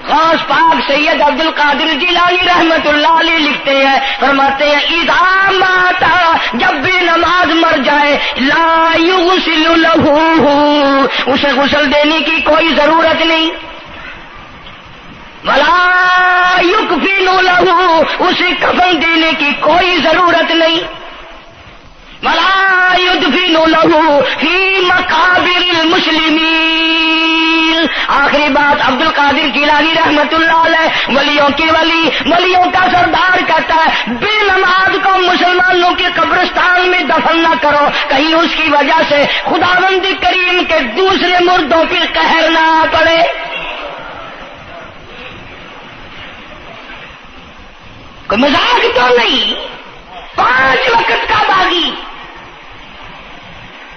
A: غوث پاک سید عبد القادر جیلانی رحمت اللہ علیہ لکھتے ہیں، فرماتے ہیں اذا مات، جب بھی نماز مر جائے، لا یغسل لہ، اسے غسل دینے کی کوئی ضرورت نہیں، ولا یکفن لہ، اسے کفن دینے کی کوئی ضرورت نہیں، ولا یدفن لہ فی مقابر المسلمین۔ آخری بات عبد القادر جیلانی رحمت اللہ علیہ، ولیوں کے ولی، ولیوں کا سردار کہتا ہے بے نماز کو مسلمانوں کے قبرستان میں دفن نہ کرو، کہیں اس کی وجہ سے خداوند کریم کے دوسرے مردوں پہ قہر نہ پڑے۔ کوئی مذاق تو نہیں، 5 وقت کا باغی،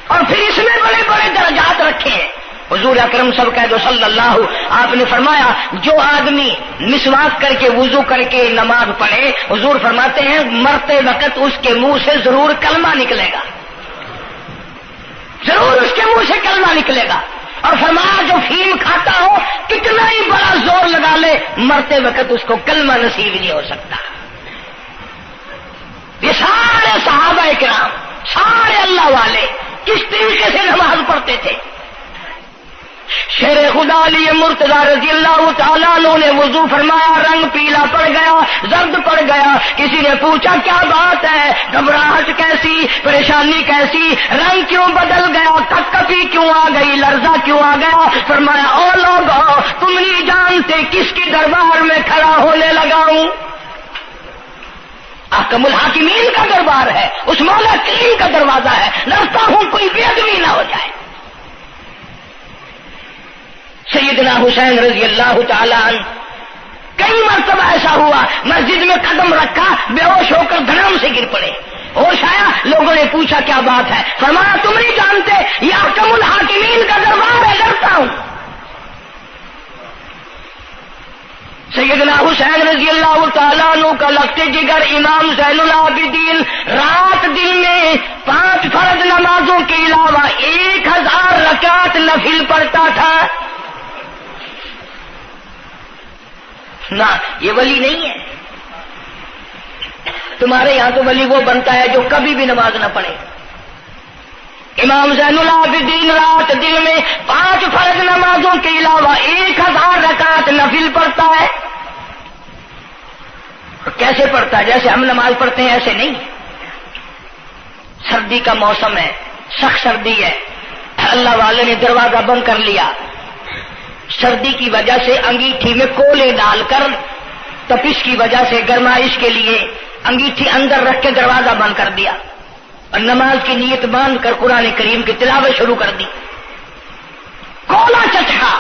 A: اور پھر اس میں بڑے بڑے درجات رکھے ہیں۔ حضور اکرم صلی اللہ آپ نے فرمایا جو آدمی مسواک کر کے وضو کر کے نماز پڑھے، حضور فرماتے ہیں مرتے وقت اس کے منہ سے ضرور کلمہ نکلے گا، ضرور اس کے منہ سے کلمہ نکلے گا۔ اور فرمایا جو فیم کھاتا ہو کتنا ہی بڑا زور لگا لے، مرتے وقت اس کو کلمہ نصیب نہیں ہو سکتا۔ یہ سارے صحابہ کرام، سارے اللہ والے کس طریقے سے نماز پڑھتے تھے۔ شیر خدا علی مرتضی رضی اللہ تعالیٰ عنہ نے وضو فرمایا، رنگ پیلا پڑ گیا، زرد پڑ گیا، کسی نے پوچھا کیا بات ہے، گھبراہٹ کیسی، پریشانی کیسی، رنگ کیوں بدل گیا، کپکپی کیوں آ گئی، لرزہ کیوں آ گیا؟ فرمایا او لوگو تم نہیں جانتے کس کی دربار میں کھڑا ہونے لگا ہوں، احکم الحاکمین کا دربار ہے، اس مولا کریم کا دروازہ ہے، ڈرتا ہوں کوئی بے ادبی نہ ہو جائے۔ سیدنا حسین رضی اللہ تعالیٰ عنہ کئی مرتبہ ایسا ہوا، مسجد میں قدم رکھا، بے ہوش ہو کر دھڑام سے گر پڑے، ہوش آیا، لوگوں نے پوچھا کیا بات ہے، فرمایا تم نہیں جانتے یہ احکم الحاکمین کا دربار ہے، ڈرتا ہوں۔ سیدنا حسین رضی اللہ تعالیٰ عنہ کا لگتے جگر امام زین العابدین رات دن میں 5 فرض نمازوں کے علاوہ 1000 رکعت نفل پڑھتا تھا۔ نہ یہ ولی نہیں ہے، تمہارے یہاں تو ولی وہ بنتا ہے جو کبھی بھی نماز نہ پڑھے۔ امام زین العابدین رات دن میں 5 فرض نمازوں کے علاوہ 1000 رکعت نفل پڑھتا ہے۔ کیسے پڑھتا ہے؟ جیسے ہم نماز پڑھتے ہیں ایسے نہیں، سردی کا موسم ہے، سخت سردی ہے، اللہ والے نے دروازہ بند کر لیا، سردی کی وجہ سے انگیٹھی میں کولے ڈال کر، تپش کی وجہ سے گرمائش کے لیے انگیٹھی اندر رکھ کے دروازہ بند کر دیا، اور نماز کی نیت باندھ کر قرآن کریم کی تلاوت شروع کر دی۔ کولا چچا،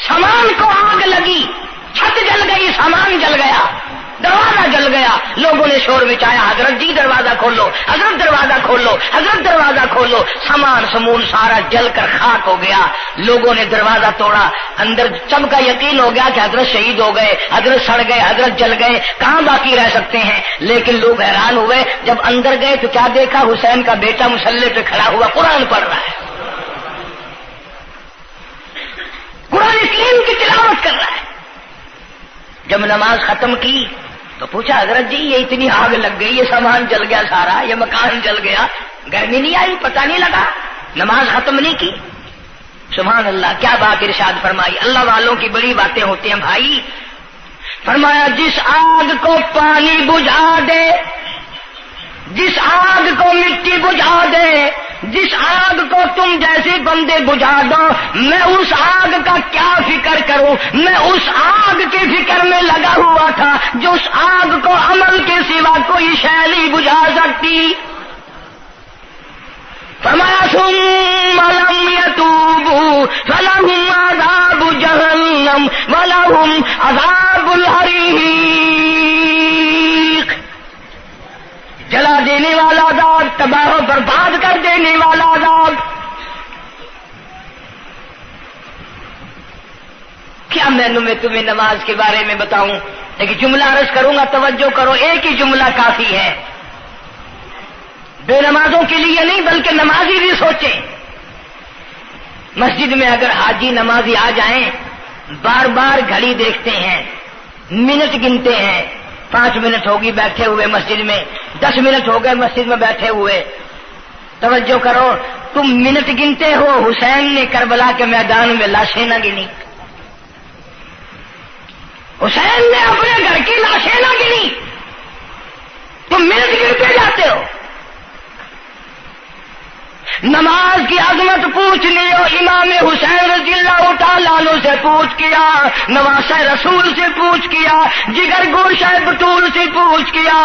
A: سامان کو آگ لگی، چھت جل گئی، سامان جل گیا، دروازہ جل گیا، لوگوں نے شور مچایا، حضرت جی دروازہ کھولو، حضرت دروازہ کھولو، حضرت دروازہ کھولو، سامان سمون سارا جل کر خاک ہو گیا۔ لوگوں نے دروازہ توڑا، اندر سب کا یقین ہو گیا کہ حضرت شہید ہو گئے، حضرت سڑ گئے، حضرت جل گئے، کہاں باقی رہ سکتے ہیں؟ لیکن لوگ حیران ہوئے، جب اندر گئے تو کیا دیکھا؟ حسین کا بیٹا مصلی پہ کھڑا ہوا قرآن پڑھ رہا ہے، قرآن کریم کی تلاوت کر رہا ہے۔ جب نماز ختم کی تو پوچھا حضرت جی یہ اتنی آگ لگ گئی، یہ سامان جل گیا سارا، یہ مکان جل گیا، گرمی نہیں آئی، پتہ نہیں لگا، نماز ختم نہیں کی؟ سبحان اللہ، کیا بات ارشاد فرمائی. اللہ والوں کی بڑی باتیں ہوتی ہیں بھائی. فرمایا جس آگ کو پانی بجھا دے، جس آگ کو مٹی بجھا دے، جس آگ کو تم جیسے بندے بجھا دو، میں اس آگ کا کیا فکر کروں. میں اس آگ کی فکر میں لگا ہوا تھا جو اس آگ کو عمل کے سوا کوئی شے نہیں بجھا سکتی. فرمایا ثم لم يتوبوا فلهم عذاب جہنم ولهم عذاب الحریق. جلا دینے والا عذاب، تباہ و برباد کر دینے والا عذاب. کیا میں تمہیں نماز کے بارے میں بتاؤں؟ لیکن جملہ عرض کروں گا، توجہ کرو، ایک ہی جملہ کافی ہے. بے نمازوں کے لیے نہیں بلکہ نمازی بھی سوچیں. مسجد میں اگر حاجی نمازی آ جائیں، بار بار گھڑی دیکھتے ہیں، منٹ گنتے ہیں. 5 منٹ ہوگی بیٹھے ہوئے مسجد میں، 10 منٹ ہو گئے مسجد میں بیٹھے ہوئے. توجہ کرو، تم منٹ گنتے ہو، حسین نے کربلا کے میدان میں لاشیں نہ گنی. حسین نے اپنے گھر کی لاشیں نہ گنی، تم منٹ گنتے جاتے ہو. نماز کی عظمت پوچھ لیو، امام حسین رضی اللہ تعالیٰ عنہ سے پوچھ کیا، نواسہ رسول سے پوچھ کیا، جگر گوشہ بطول سے پوچھ کیا،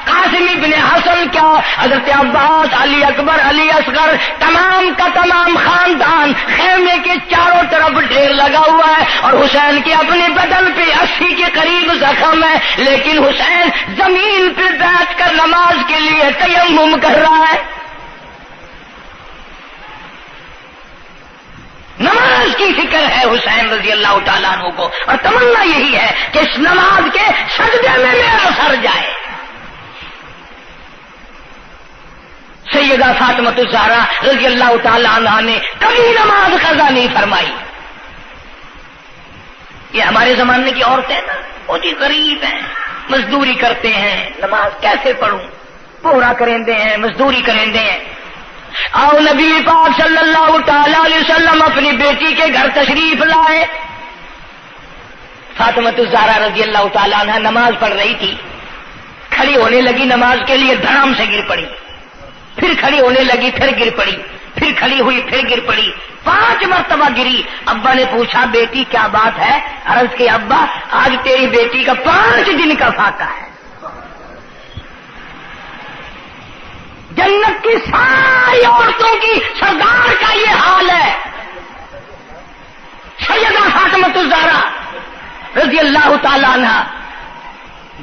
A: قاسم ابن حسن کیا، حضرت عباس، علی اکبر، علی اصغر، تمام کا تمام خاندان خیمے کے چاروں طرف ڈھیر لگا ہوا ہے، اور حسین کے اپنے بدن پہ 80 کے قریب زخم ہے، لیکن حسین زمین پہ بیٹھ کر نماز کے لیے تیمم کر رہا ہے. نماز کی فکر ہے حسین رضی اللہ تعالیٰ عنہ کو، اور تمنا یہی ہے کہ اس نماز کے سجدے میں میرا سر جائے. سیدہ فاطمہ الزہرا رضی اللہ تعالیٰ عنہ نے کبھی نماز قضا نہیں فرمائی. یہ ہمارے زمانے کی عورتیں نا بہت ہی غریب ہیں، مزدوری کرتے ہیں، نماز کیسے پڑھوں، پورا کریں ہیں، مزدوری کریں ہیں. آؤ نبی پاک صلی اللہ تعالی علیہ وسلم اپنی بیٹی کے گھر تشریف لائے. فاطمہ الزہرا رضی اللہ تعالیٰ عنہ نماز پڑھ رہی تھی، کھڑی ہونے لگی نماز کے لیے، دھڑام سے گر پڑی، پھر کھڑی ہونے لگی، پھر گر پڑی، پھر کھڑی ہوئی، پھر گر پڑی، 5 مرتبہ گری. ابا نے پوچھا بیٹی کیا بات ہے؟ عرض کی ابا آج تیری بیٹی کا 5 دن کا فاقہ ہے. جنت کی ساری عورتوں کی سردار کا یہ حال ہے. سیدہ فاطمہ الزہرا رضی اللہ تعالیٰ عنہ.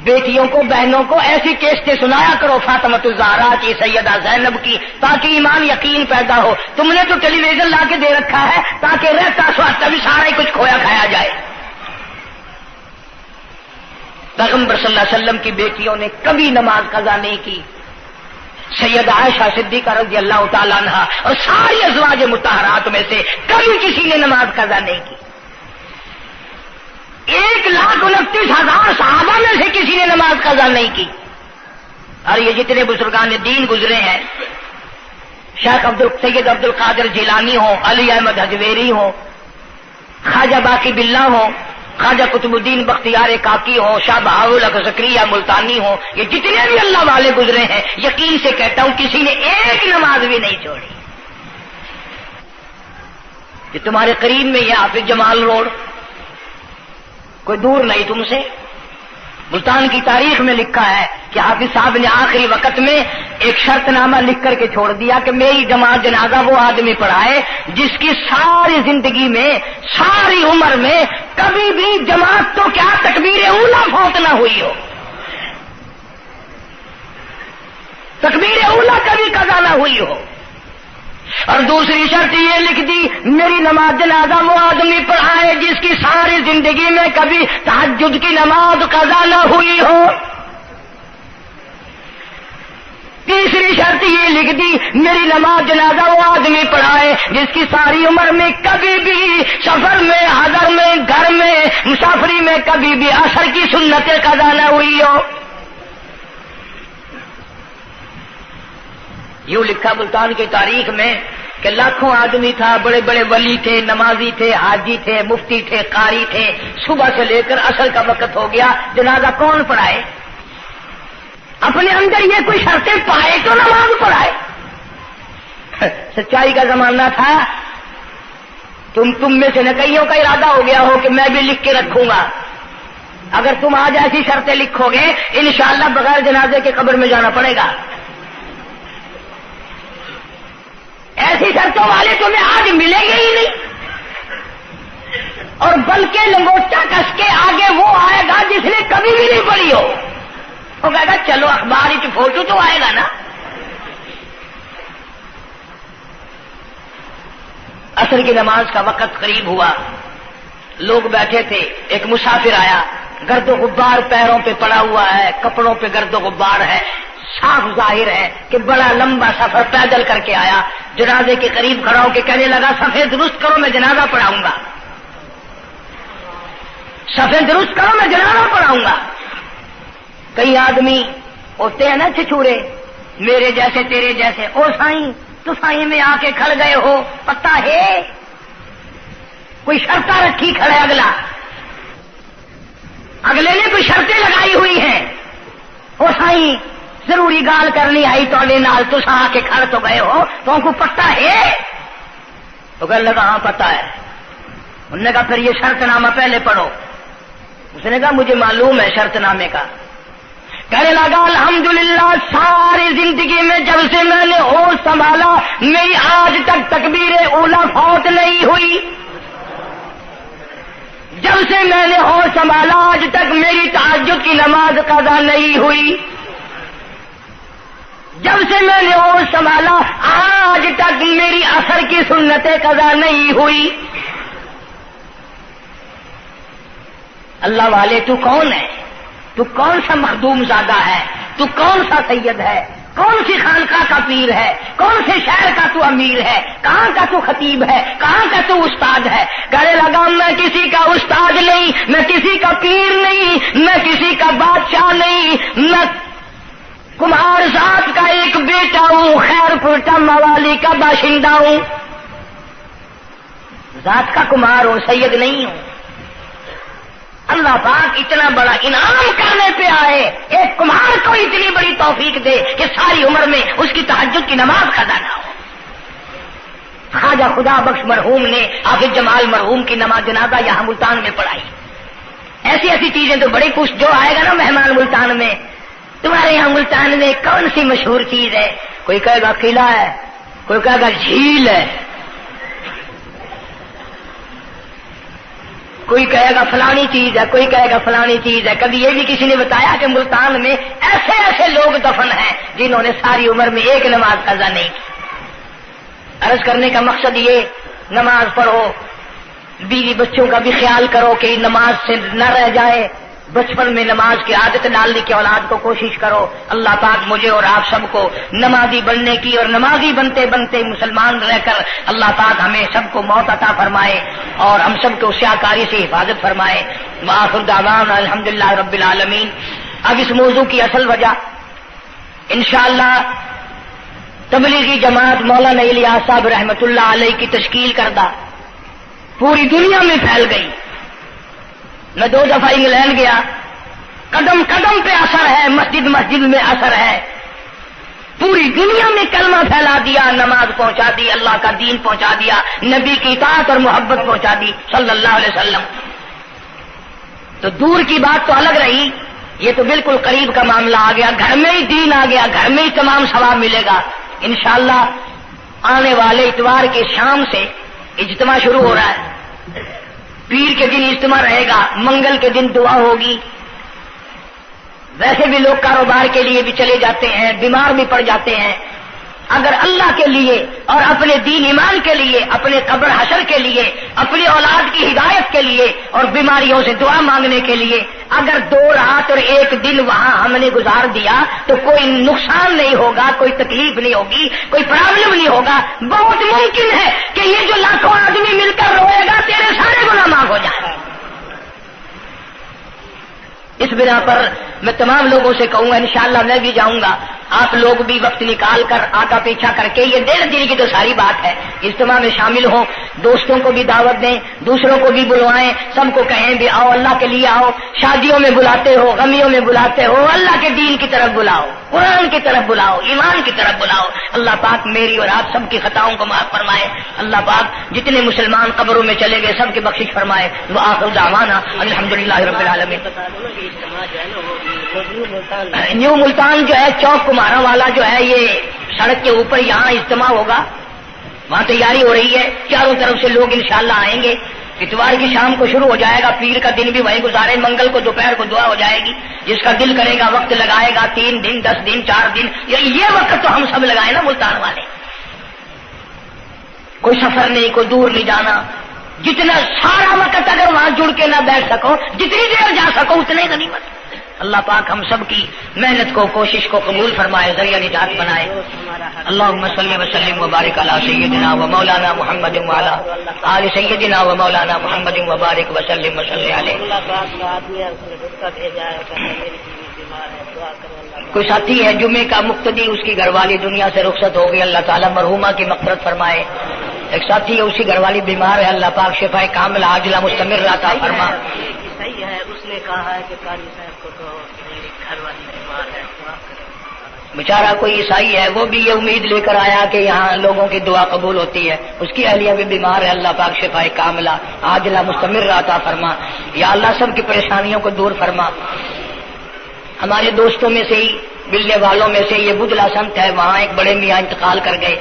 A: بیٹیوں کو، بہنوں کو ایسی کیسٹیں سنایا کرو فاطمہ الزہرا کی، سیدہ زینب کی، تاکہ ایمان یقین پیدا ہو. تم نے تو ٹیلی ویژن لا کے دے رکھا ہے تاکہ رہتا سوچتا بھی سارا ہی کچھ کھویا کھایا جائے. پیغمبر صلی اللہ علیہ وسلم کی بیٹیوں نے کبھی نماز قضا نہیں کی. سیدہ عائشہ صدیقہ رضی اللہ تعالیٰ عنہ اور ساری ازواج مطہرات میں سے کبھی کسی نے نماز قضا نہیں کی. 1,29,000 صحابہ میں سے کسی نے نماز قضا نہیں کی. اور یہ جتنے بزرگان دین گزرے ہیں، شیخ سید عبد القادر جیلانی ہوں، علی احمد حجویری ہوں، خواجہ باقی باللہ ہوں، خواجہ قطب الدین بختیار کاکی ہوں، شاہ بہاول زکریا ملتانی ہوں، یہ جتنے بھی اللہ والے گزرے ہیں، یقین سے کہتا ہوں کسی نے ایک نماز بھی نہیں چھوڑی. کہ تمہارے قریب میں یہ حافظ جمال روڈ کوئی دور نہیں تم سے، ملتان کی تاریخ میں لکھا ہے کہ حافظ صاحب نے آخری وقت میں ایک شرط نامہ لکھ کر کے چھوڑ دیا کہ میری جماعت جنازہ وہ آدمی پڑھائے جس کی ساری زندگی میں، ساری عمر میں کبھی بھی جماعت تو کیا تکبیر اولا فوت نہ ہوئی ہو، تکبیر اولا کبھی قضا نہ ہوئی ہو. اور دوسری شرط یہ لکھ دی میری نماز جنازہ وہ آدمی پڑھائے جس کی ساری زندگی میں کبھی تہجد کی نماز قضا نہ ہوئی ہو. تیسری شرط یہ لکھ دی میری نماز جنازہ وہ آدمی پڑھائے جس کی ساری عمر میں کبھی بھی سفر میں، حضر میں، گھر میں، مسافری میں کبھی بھی عصر کی سنت قضا نہ ہوئی ہو. یوں لکھا ملتان کی تاریخ میں کہ لاکھوں آدمی تھا، بڑے بڑے ولی تھے، نمازی تھے، حاجی تھے، مفتی تھے، قاری تھے، صبح سے لے کر عصر کا وقت ہو گیا، جنازہ کون پڑھائے؟ اپنے اندر یہ کوئی شرطیں پائے تو نماز پڑھائے۔ سچائی کا زمانہ تھا، تم میں سے نہ کئیوں کا ارادہ ہو گیا ہو کہ میں بھی لکھ کے رکھوں گا، اگر تم آج ایسی شرطیں لکھو گے انشاءاللہ بغیر جنازے کے قبر میں جانا پڑے گا۔ ایسی شرطوں والے تمہیں آج ملیں گے ہی نہیں، اور بلکہ لنگوٹا کس کے آگے وہ آئے گا جس نے کبھی بھی نہیں پڑھی ہو، وہ کہے گا چلو اخبار کی فوٹو تو آئے گا نا۔ عصر کی نماز کا وقت قریب ہوا، لوگ بیٹھے تھے، ایک مسافر آیا، گرد و غبار پیروں پہ پڑا ہوا ہے، کپڑوں پہ گرد و غبار ہے، صاف ظاہر ہے کہ بڑا لمبا سفر پیدل کر کے آیا۔ جنازے کے قریب کھڑا ہو کے کہنے لگا صفیں درست کرو میں جنازہ پڑھاؤں گا، صفیں درست کرو میں جنازہ پڑھاؤں گا۔ کئی آدمی ہوتے ہیں نا چھچورے، میرے جیسے تیرے جیسے، او سائیں تو سائیں میں آ کے کھڑ گئے ہو، پتہ ہے کوئی شرطیں رکھی کھڑے، اگلے نے کوئی شرطیں لگائی ہوئی ہیں، او سائیں ضروری گال کرنی آئی تو نال تو آ کے کھڑ تو گئے ہو، تو ان کو پتہ ہے؟ تو کہنے لگا ہاں پتہ ہے۔ انہوں نے کہا پھر یہ شرط نامہ پہلے پڑھو۔ اس نے کہا مجھے معلوم ہے شرط نامے کا۔ کہنے لگا الحمدللہ ساری زندگی میں جب سے میں نے ہوش سنبھالا میری آج تک تکبیر اولا فوت نہیں ہوئی، جب سے میں نے ہوش سنبھالا آج تک میری تہجد کی نماز قضا نہیں ہوئی، جب سے میں نے ہوش سنبھالا آج تک میری عصر کی سنتیں قضا نہیں ہوئی۔ اللہ والے تو کون ہے؟ تو کون سا مخدوم زادہ ہے؟ تو کون سا سید ہے؟ کون سی خانقاہ کا پیر ہے؟ کون سے شہر کا تو امیر ہے؟ کہاں کا تو خطیب ہے؟ کہاں کا تو استاد ہے؟ کہنے لگا میں کسی کا استاد نہیں، میں کسی کا پیر نہیں، میں کسی کا بادشاہ نہیں، میں کمار ذات کا ایک بیٹا ہوں، خیر پور موالی کا باشندہ ہوں، ذات کا کمار ہوں، سید نہیں ہوں۔ اللہ پاک اتنا بڑا انعام کرنے پہ آئے، ایک کمار کو اتنی بڑی توفیق دے کہ ساری عمر میں اس کی تہجد کی نماز قضا نہ ہو۔ خواجہ خدا بخش مرحوم نے حافظ جمال مرحوم کی نماز جنازہ یہاں ملتان میں پڑھائی۔ ایسی ایسی چیزیں تو بڑی کچھ، جو آئے گا نا مہمان ملتان میں، تمہارے یہاں ملتان میں کون سی مشہور چیز ہے؟ کوئی کہے گا قلعہ ہے، کوئی کہے گا جھیل ہے، کوئی کہے گا فلانی چیز ہے، کوئی کہے گا فلانی چیز ہے۔ کبھی یہ بھی کسی نے بتایا کہ ملتان میں ایسے ایسے لوگ دفن ہیں جنہوں نے ساری عمر میں ایک نماز قضا نہیں کی۔ عرض کرنے کا مقصد یہ، نماز پڑھو، بیوی بچوں کا بھی خیال کرو کہ نماز سے نہ رہ جائے، بچپن میں نماز کی عادت ڈالنے کی اولاد کو کوشش کرو۔ اللہ پاک مجھے اور آپ سب کو نمازی بننے کی اور نمازی بنتے بنتے مسلمان رہ کر اللہ پاک ہمیں سب کو موت عطا فرمائے اور ہم سب کو سیاکاری سے حفاظت فرمائے۔ وآخر دعوانا الحمدللہ رب العالمین۔ اب اس موضوع کی اصل وجہ انشاءاللہ تبلیغی جماعت مولانا الیاس صاحب رحمۃ اللہ علیہ کی تشکیل کردہ پوری دنیا میں پھیل گئی۔ میں 2 دفعہ انگلینڈ گیا، قدم قدم پہ اثر ہے، مسجد مسجد میں اثر ہے، پوری دنیا میں کلمہ پھیلا دیا، نماز پہنچا دی، اللہ کا دین پہنچا دیا، نبی کی اطاعت اور محبت پہنچا دی صلی اللہ علیہ وسلم۔ تو دور کی بات تو الگ رہی، یہ تو بالکل قریب کا معاملہ آ گیا، گھر میں ہی دین آ گیا، گھر میں ہی تمام ثواب ملے گا انشاءاللہ۔ آنے والے اتوار کے شام سے اجتماع شروع ہو رہا ہے، پیر کے دن اجتماع رہے گا، منگل کے دن دعا ہوگی۔ ویسے بھی لوگ کاروبار کے لیے بھی چلے جاتے ہیں، بیمار بھی پڑ جاتے ہیں، اگر اللہ کے لیے اور اپنے دین ایمان کے لیے، اپنے قبر حشر کے لیے، اپنی اولاد کی ہدایت کے لیے اور بیماریوں سے دعا مانگنے کے لیے اگر 2 رات اور 1 دن وہاں ہم نے گزار دیا تو کوئی نقصان نہیں ہوگا، کوئی تکلیف نہیں ہوگی، کوئی پرابلم نہیں ہوگا۔ بہت ممکن ہے کہ یہ جو لاکھوں آدمی مل کر روئے گا تیرے سارے گناہ معاف ہو جائیں۔ اس بنا پر میں تمام لوگوں سے کہوں گا انشاءاللہ میں بھی جاؤں گا، آپ لوگ بھی وقت نکال کر آقا پیچھا کر کے، یہ دل دل کی تو ساری بات ہے، اجتماع میں شامل ہوں، دوستوں کو بھی دعوت دیں، دوسروں کو بھی بلوائیں، سب کو کہیں بھی آؤ اللہ کے لیے آؤ، شادیوں میں بلاتے ہو، غمیوں میں بلاتے ہو، اللہ کے دین کی طرف بلاؤ، قرآن کی طرف بلاؤ، ایمان کی طرف بلاؤ۔ اللہ پاک میری اور آپ سب کی خطاؤں کو معاف فرمائے، اللہ پاک جتنے مسلمان قبروں میں چلے گئے سب کی بخشش فرمائے۔ وآخر دعوانا الحمدللہ رب العالمین۔ نیو ملتان جو ہے چوک کمارا والا جو ہے، یہ سڑک کے اوپر یہاں اجتماع ہوگا، وہاں تیاری ہو رہی ہے، چاروں طرف سے لوگ انشاءاللہ آئیں گے۔ اتوار کی شام کو شروع ہو جائے گا، پیر کا دن بھی وہیں گزارے، منگل کو دوپہر کو دعا ہو جائے گی، جس کا دل کرے گا وقت لگائے گا، 3 دن 10 دن 4 دن، یہ وقت تو ہم سب لگائے نا ملتان والے، کوئی سفر نہیں، کوئی دور نہیں جانا، جتنا سارا وقت اگر وہاں جڑ کے نہ بیٹھ سکو، جتنی دیر جا سکو اتنے غنیمت۔ اللہ پاک ہم سب کی محنت کو، کوشش کو قبول فرمائے، ذریعہ نجات بنائے۔ اللہم صلی وسلم وبارک علی سیدنا و مولانا محمد وعلی آل سیدنا و مولانا محمد وبارک وسلم وصلی علیہ۔ کوئی ساتھی ہے جمعے کا مقتدی، اس کی گھر والی دنیا سے رخصت ہو گئی، اللہ تعالیٰ مرحومہ کی مغفرت فرمائے۔ ایک ساتھی ہے، اسی گھر والی بیمار ہے، اللہ پاک شفائے کاملہ عاجلہ مستمر عطا فرما۔
B: صحیح ہے، اس نے کہا ہے کہ قاری صاحب کو تو میری گھر والی بیمار ہے،
A: بیچارہ کوئی عیسائی ہے، وہ بھی یہ امید لے کر آیا کہ یہاں لوگوں کی دعا قبول ہوتی ہے، اس کی اہلیہ بھی بیمار ہے، اللہ پاک شفائے کاملہ عاجلہ مستمر عطا فرما۔ یا اللہ سب کی پریشانیوں کو دور فرما۔ ہمارے دوستوں میں سے ہی، ملنے والوں میں سے یہ بدلا سنت ہے، وہاں ایک بڑے میاں انتقال کر گئے،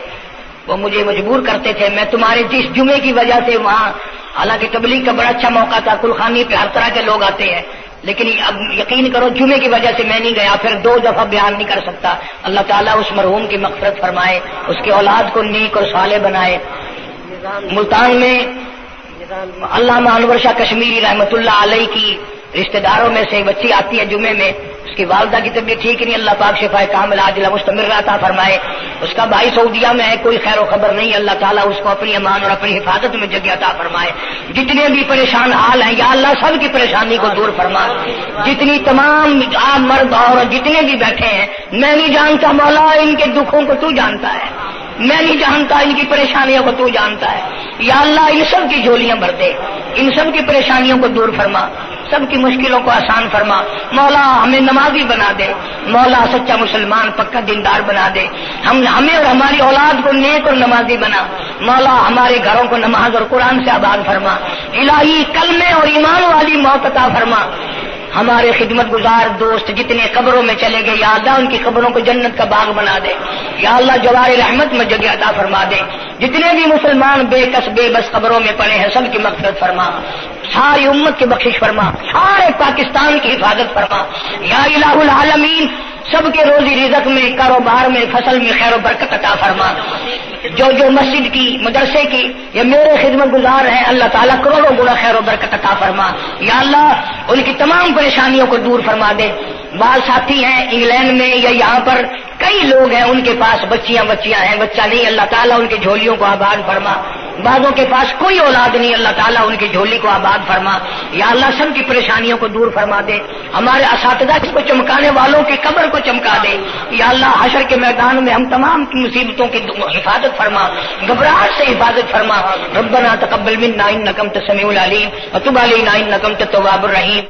A: وہ مجھے مجبور کرتے تھے، میں تمہارے جس جمعے کی وجہ سے وہاں، حالانکہ تبلیغ کا بڑا اچھا موقع تھا، کلخانی پہ ہر طرح کے لوگ آتے ہیں، لیکن اب یقین کرو جمعے کی وجہ سے میں نہیں گیا، پھر 2 دفعہ بیان نہیں کر سکتا۔ اللہ تعالیٰ اس مرحوم کی مغفرت فرمائے، اس کی اولاد کو نیک اور صالح بنائے۔ ملتان میں علامہ انور شاہ کشمیری رحمۃ اللہ علیہ کی رشتہ داروں میں سے ایک بچی آتی ہے جمعے میں، اس کی والدہ کی طبیعت ٹھیک نہیں، اللہ پاک شفائے کاملہ عاجلہ مستمر عطا فرمائے۔ اس کا بھائی سعودیہ میں ہے، کوئی خیر و خبر نہیں، اللہ تعالیٰ اس کو اپنی امان اور اپنی حفاظت میں جگہ عطا فرمائے۔ جتنے بھی پریشان حال ہیں یا اللہ سب کی پریشانی کو دور فرما۔ جتنی تمام آپ مرد اور جتنے بھی بیٹھے ہیں، میں نہیں جانتا مولا ان کے دکھوں کو تو جانتا ہے، میں نہیں جانتا ان کی پریشانیوں کو تو جانتا ہے، یا اللہ ان سب کی جھولیاں بھر دے، ان سب کی پریشانیوں کو دور فرما، سب کی مشکلوں کو آسان فرما۔ مولا ہمیں نمازی بنا دے، مولا سچا مسلمان پکا دیندار بنا دے، ہمیں اور ہماری اولاد کو نیک اور نمازی بنا، مولا ہمارے گھروں کو نماز اور قرآن سے آباد فرما، الہی کلمے اور ایمان والی موت عطا فرما۔ ہمارے خدمت گزار دوست جتنے قبروں میں چلے گئے، یا اللہ ان کی قبروں کو جنت کا باغ بنا دے، یا اللہ جوار رحمت میں جگہ عطا فرما دے۔ جتنے بھی مسلمان بے کس بے بس قبروں میں پڑے ہیں سب کی مغفرت فرما، ساری امت کی بخشش فرما، سارے پاکستان کی حفاظت فرما، یا الہ العالمین سب کے روزی رزق میں، کاروبار میں، فصل میں خیر و برکت عطا فرما۔ جو مسجد کی، مدرسے کی یا میرے خدمت گزار ہیں، اللہ تعالیٰ کروڑوں گنا خیر و برکت عطا فرما، یا اللہ ان کی تمام پریشانیوں کو دور فرما دے۔ بعض ساتھی ہیں انگلینڈ میں یا یہاں پر کئی لوگ ہیں، ان کے پاس بچیاں ہیں، بچہ نہیں، اللہ تعالیٰ ان کی جھولیوں کو آباد فرما۔ بعضوں کے پاس کوئی اولاد نہیں، اللہ تعالیٰ ان کی جھولی کو آباد فرما، یا اللہ سب کی پریشانیوں کو دور فرما دے۔ ہمارے اساتذہ کو چمکانے والوں کی قبر کو چمکا دے، یا اللہ حشر کے میدان میں ہم تمام کی مصیبتوں کی حفاظت فرما، گھبراہٹ سے حفاظت فرما۔ ربنا تقبل منا انک انت السمیع العلیم وتب علینا انک انت التواب الرحیم۔